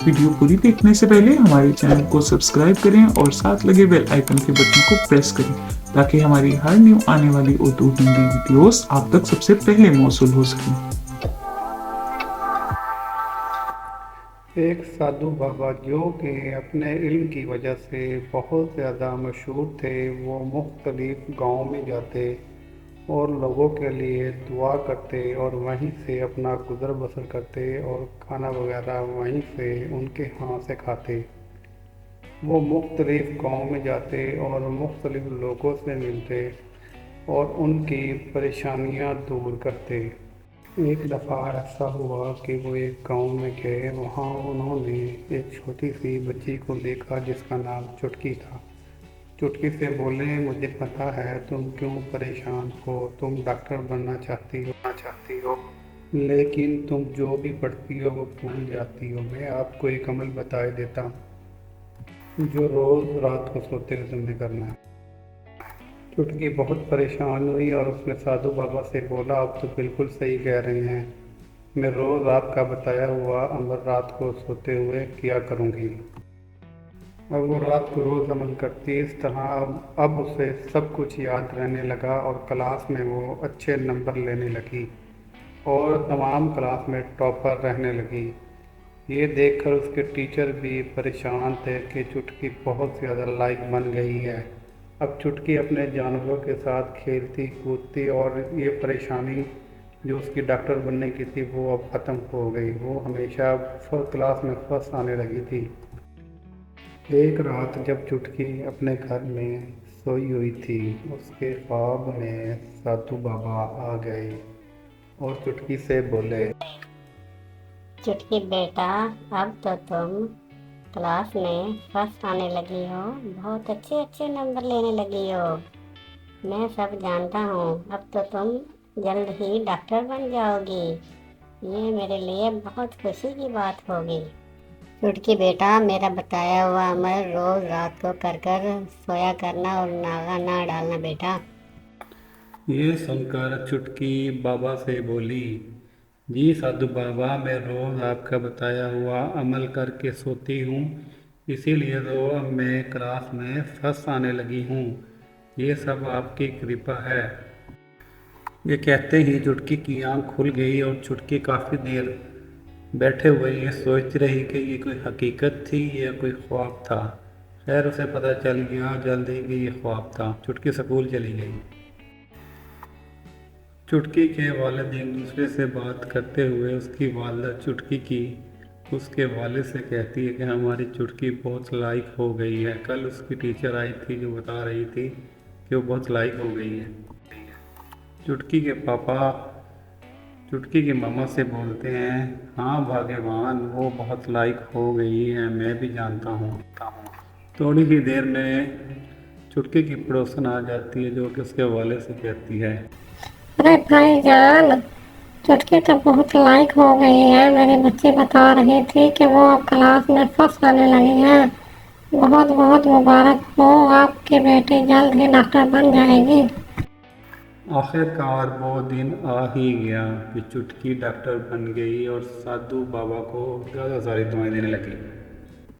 Video पूरी देखने से पहले हमारे चैनल को सब्सक्राइब करें और साथ लगे बेल आइकन के बटन को प्रेस करें ताकि हमारी हर न्यू आने वाली उर्दू हिंदी वीडियोस आप तक सबसे पहले मौसूल हो सकें। एक साधु बाबा जो कि अपने इल्म की वजह से बहुत ज़्यादा मशहूर थे, वो मुख्तलिफ़ गाँव में जाते और लोगों के लिए दुआ करते और वहीं से अपना गुज़र बसर करते और खाना वगैरह वहीं से उनके हाथ से खाते। वो मुख्तलिफ़ गाँव में जाते और मुख्तलिफ़ लोगों से मिलते और उनकी परेशानियां दूर करते। एक दफ़ा ऐसा हुआ कि वो एक गांव में गए। वहाँ उन्होंने एक छोटी सी बच्ची को देखा जिसका नाम चुटकी था। चुटकी से बोले, मुझे पता है तुम क्यों परेशान हो, तुम डॉक्टर बनना चाहती हो, लेकिन तुम जो भी पढ़ती हो वो भूल जाती हो। मैं आपको एक अमल बता देता हूँ जो रोज़ रात को सोते हुए तुमने करना है। चुटकी बहुत परेशान हुई और उसने साधु बाबा से बोला, आप तो बिल्कुल सही कह रहे हैं, मैं रोज़ आपका बताया हुआ अमल रात को सोते हुए किया करूँगी। अब वो रात को रोज़ अमल करती। इस तरह अब उसे सब कुछ याद रहने लगा और क्लास में वो अच्छे नंबर लेने लगी और तमाम क्लास में टॉपर रहने लगी। ये देखकर उसके टीचर भी परेशान थे कि चुटकी बहुत ज़्यादा लायक बन गई है। अब चुटकी अपने जानवरों के साथ खेलती कूदती और ये परेशानी जो उसकी डॉक्टर बनने की थी वो अब ख़त्म हो गई। वो हमेशा फर्स्ट क्लास में फर्स्ट आने लगी थी। एक रात जब चुटकी अपने घर में सोई हुई थी, उसके ख्वाब में साधु बाबा आ गए और चुटकी से बोले, चुटकी बेटा, अब तो तुम क्लास में फर्स्ट आने लगी हो, बहुत अच्छे अच्छे नंबर लेने लगी हो। मैं सब जानता हूँ, अब तो तुम जल्द ही डॉक्टर बन जाओगी। ये मेरे लिए बहुत खुशी की बात होगी। चुटकी बेटा, मेरा बताया हुआ अमल रोज रात को कर कर सोया करना और नागा ना डालना बेटा। ये सुनकर चुटकी बाबा से बोली, जी साधु बाबा, मैं रोज़ आपका बताया हुआ अमल करके सोती हूँ, इसीलिए तो अब मैं क्लास में फर्स्ट आने लगी हूँ। ये सब आपकी कृपा है। ये कहते ही चुटकी की आंख खुल गई और चुटकी काफ़ी देर बैठे हुए ये सोच रही कि ये कोई हकीकत थी या कोई ख्वाब था। खैर उसे पता चल गया जल्दी कि ये ख्वाब था। चुटकी स्कूल चली गई। चुटकी के वालिद एक दूसरे से बात करते हुए उसकी वालिदा चुटकी की उसके वालिद से कहती है कि हमारी चुटकी बहुत लायक हो गई है। कल उसकी टीचर आई थी जो बता रही थी कि वो बहुत लायक हो गई है। चुटकी के पापा चुटकी की मामा से बोलते हैं, हाँ भाग्यवान, वो बहुत लायक हो गई है, मैं भी जानता हूँ। थोड़ी ही देर में चुटकी की पड़ोसन आ जाती है जो कि उसके वाले से कहती है, अरे भाईजान, चुटकी तो बहुत लायक हो गई है। मेरी बच्ची बता रही थी कि वो अब क्लास में फर्स्ट आने लगी है। बहुत बहुत मुबारक हो, आपकी बेटी जल्द ही डॉक्टर बन जाएगी। आखिरकार वो दिन आ ही गया कि चुटकी डॉक्टर बन गई और साधु बाबा को ज़्यादा सारी दुआएं देने लगी।